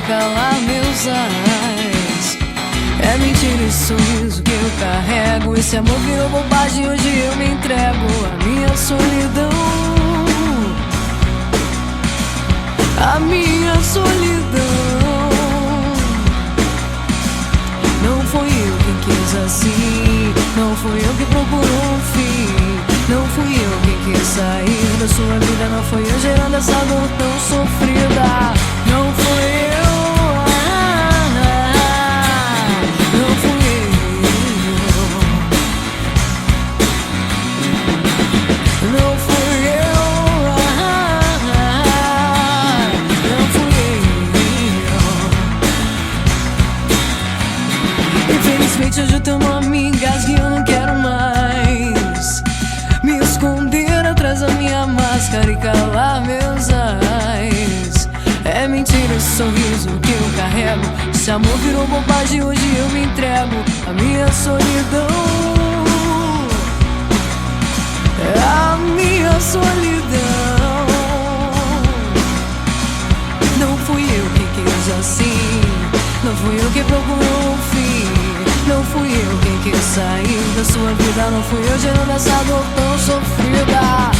calar meus ais. É mentira esse sorriso que eu carrego. Esse amor virou bobagem, hoje eu me entrego à minha solidão. A minha solidão. Não fui eu quem quis assim, não fui eu que procurou um fim, não fui eu quem quis sair da sua vida, não fui eu gerando essa dor tão sofrida. Não fui eu, não fui eu, não fui eu, não fui eu. Infelizmente hoje o teu nome me engasga e eu não quero mais me esconder atrás da minha máscara e calar meus ais. É mentira esse sorriso que eu carrego. Esse amor virou bobagem, hoje eu me entrego à minha solidão. É a minha solidão. Não fui eu que quis assim, não fui eu que procurou um fim, não fui eu quem quis sair da sua vida, não fui eu gerando essa dor tão sofrida.